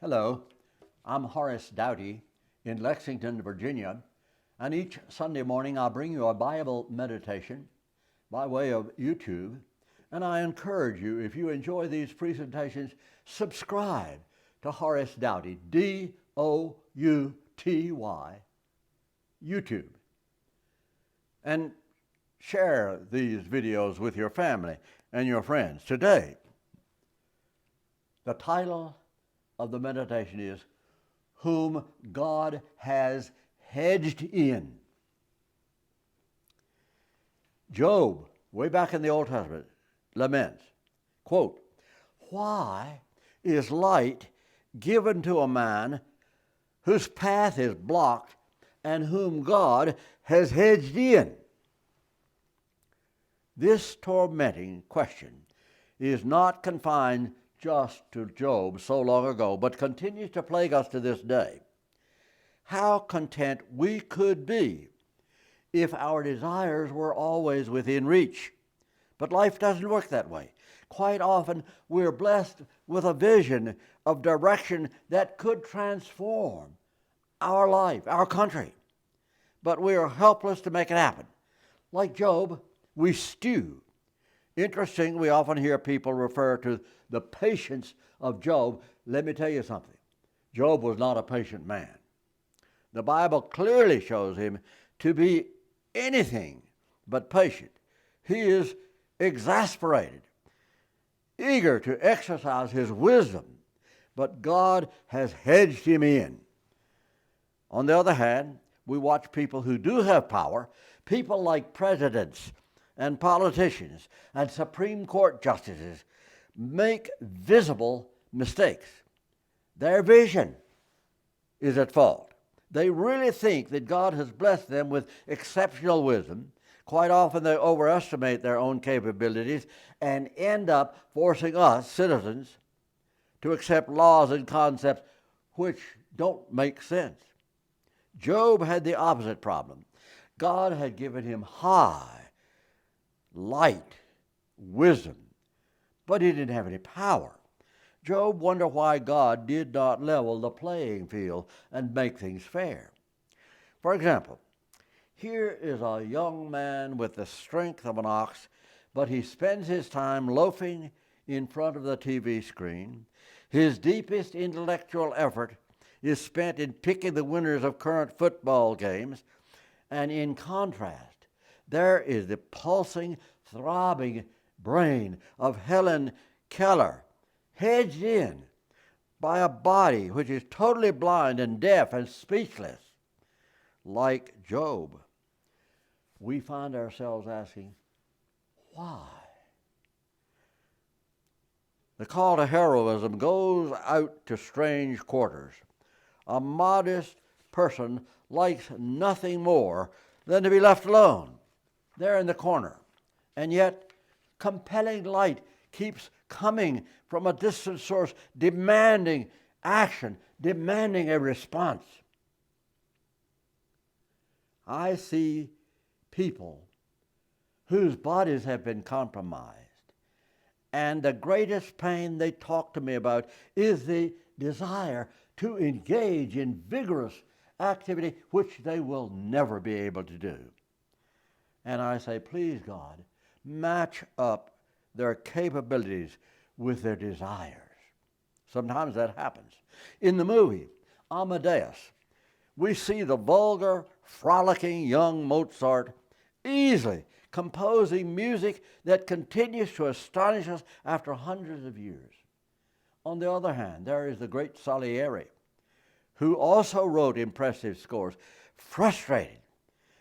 Hello, I'm Horace Douty in Lexington, Virginia, and each Sunday morning I bring you a Bible meditation by way of YouTube, and I encourage you, if you enjoy these presentations, subscribe to Horace Douty, D-O-U-T-Y, YouTube, and share these videos with your family and your friends. Today, the title of the meditation is, Whom God Has Hedged In. Job, way back in the Old Testament, laments, quote, "Why is light given to a man whose path is blocked and whom God has hedged in?" This tormenting question is not confined just to Job so long ago, but continues to plague us to this day. How content we could be if our desires were always within reach. But life doesn't work that way. Quite often we're blessed with a vision of direction that could transform our life, our country. But we are helpless to make it happen. Like Job, we stew. Interesting, we often hear people refer to the patience of Job. Let me tell you something. Job was not a patient man. The Bible clearly shows him to be anything but patient. He is exasperated, eager to exercise his wisdom, but God has hedged him in. On the other hand, we watch people who do have power, people like presidents and politicians and Supreme Court justices, make visible mistakes. Their vision is at fault. They really think that God has blessed them with exceptional wisdom. Quite often they overestimate their own capabilities and end up forcing us, citizens, to accept laws and concepts which don't make sense. Job had the opposite problem. God had given him high, light, wisdom, but he didn't have any power. Job wondered why God did not level the playing field and make things fair. For example, here is a young man with the strength of an ox, but he spends his time loafing in front of the TV screen. His deepest intellectual effort is spent in picking the winners of current football games, and in contrast, there is the pulsing, throbbing brain of Helen Keller, hedged in by a body which is totally blind and deaf and speechless. Like Job, we find ourselves asking, why? The call to heroism goes out to strange quarters. A modest person likes nothing more than to be left alone, there in the corner. And yet, compelling light keeps coming from a distant source, demanding action, demanding a response. I see people whose bodies have been compromised, and the greatest pain they talk to me about is the desire to engage in vigorous activity which they will never be able to do. And I say, please, God, match up their capabilities with their desires. Sometimes that happens. In the movie Amadeus, we see the vulgar, frolicking young Mozart easily composing music that continues to astonish us after hundreds of years. On the other hand, there is the great Salieri, who also wrote impressive scores. Frustrated,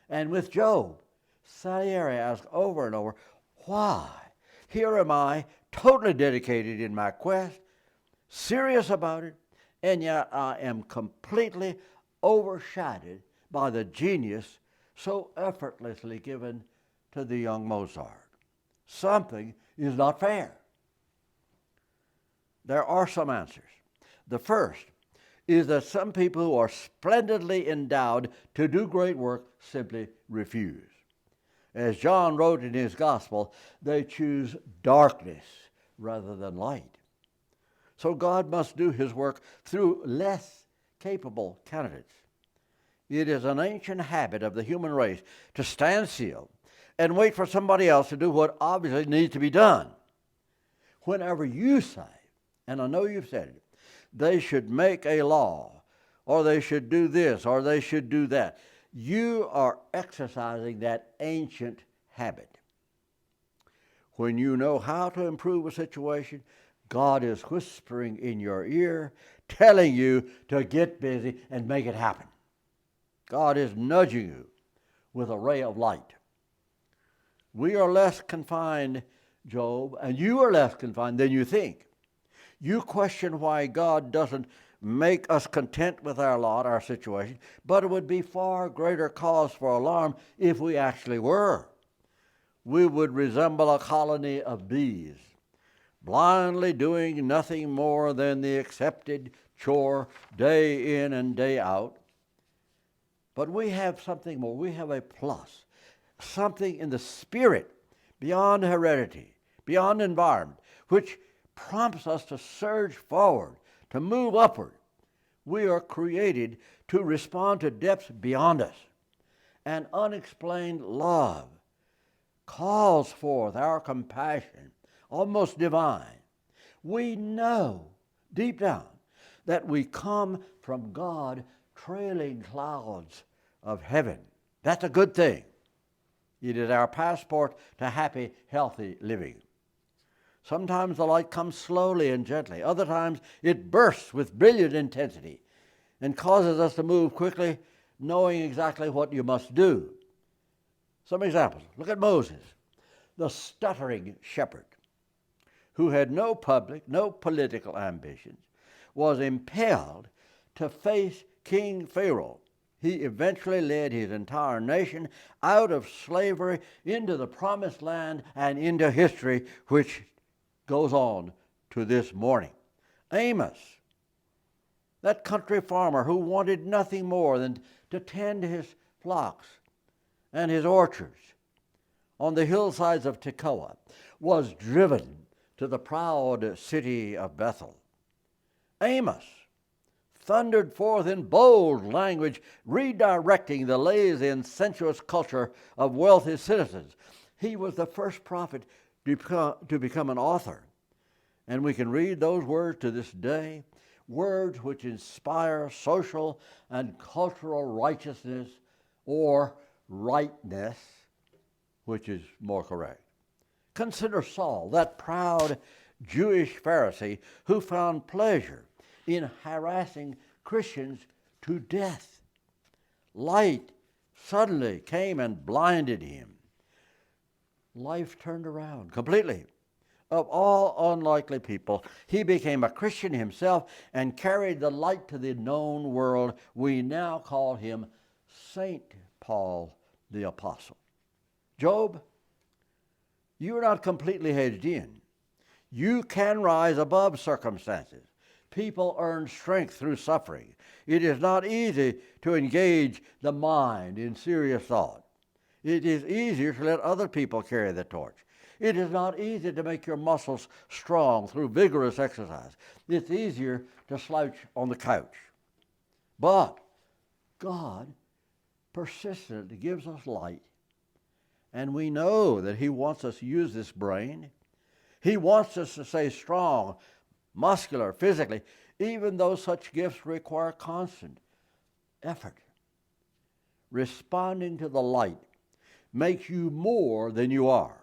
and with Job, Salieri asked over and over, why? Here am I, totally dedicated in my quest, serious about it, and yet I am completely overshadowed by the genius so effortlessly given to the young Mozart. Something is not fair. There are some answers. The first is that some people who are splendidly endowed to do great work simply refuse. As John wrote in his gospel, they choose darkness rather than light. So God must do his work through less capable candidates. It is an ancient habit of the human race to stand still and wait for somebody else to do what obviously needs to be done. Whenever you say, and I know you've said it, they should make a law, or they should do this, or they should do that, you are exercising that ancient habit. When you know how to improve a situation, God is whispering in your ear, telling you to get busy and make it happen. God is nudging you with a ray of light. We are less confined, Job, and you are less confined than you think. You question why God doesn't make us content with our lot, our situation, but it would be far greater cause for alarm if we actually were. We would resemble a colony of bees, blindly doing nothing more than the accepted chore day in and day out. But we have something more. We have a plus, something in the spirit, beyond heredity, beyond environment, which prompts us to surge forward, to move upward. We are created to respond to depths beyond us. An unexplained love calls forth our compassion, almost divine. We know deep down that we come from God trailing clouds of heaven. That's a good thing. It is our passport to happy, healthy living. Sometimes the light comes slowly and gently. Other times it bursts with brilliant intensity and causes us to move quickly, knowing exactly what you must do. Some examples. Look at Moses, the stuttering shepherd, who had no public, no political ambitions, was impelled to face King Pharaoh. He eventually led his entire nation out of slavery into the promised land and into history, which goes on to this morning. Amos, that country farmer who wanted nothing more than to tend his flocks and his orchards on the hillsides of Tekoa, was driven to the proud city of Bethel. Amos thundered forth in bold language, redirecting the lazy and sensuous culture of wealthy citizens. He was the first prophet to become an author. And we can read those words to this day, words which inspire social and cultural righteousness, or rightness, which is more correct. Consider Saul, that proud Jewish Pharisee who found pleasure in harassing Christians to death. Light suddenly came and blinded him. Life turned around completely. Of all unlikely people, he became a Christian himself and carried the light to the known world. We now call him Saint Paul the Apostle. Job, you're not completely hedged in. You can rise above circumstances. People earn strength through suffering. It is not easy to engage the mind in serious thought. It is easier to let other people carry the torch. It is not easy to make your muscles strong through vigorous exercise. It's easier to slouch on the couch. But God persistently gives us light, and we know that He wants us to use this brain. He wants us to stay strong, muscular, physically, even though such gifts require constant effort. Responding to the light makes you more than you are.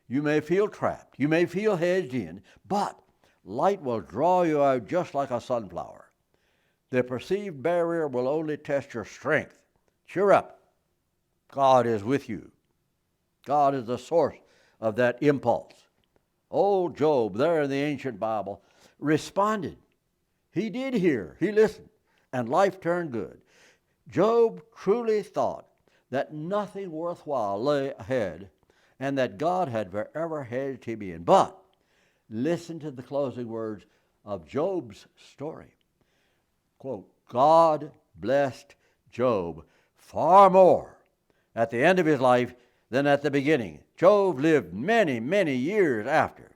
You may feel trapped, you may feel hedged in, but light will draw you out just like a sunflower. The perceived barrier will only test your strength. Cheer up. God is with you. God is the source of that impulse. Old Job, there in the ancient Bible, responded. He did hear, he listened, and life turned good. Job truly thought that nothing worthwhile lay ahead and that God had forever hedged him in. But listen to the closing words of Job's story. Quote, God blessed Job far more at the end of his life than at the beginning. Job lived many, many years after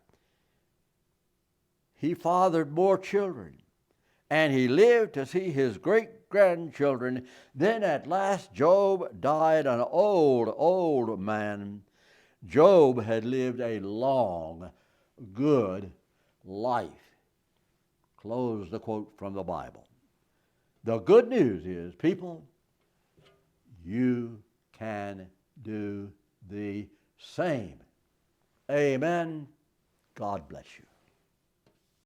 he fathered more children, and he lived to see his great-grandchildren. Then at last Job died an old, old man. Job had lived a long, good life. Close the quote from the Bible. The good news is, people, you can do the same. Amen. God bless you.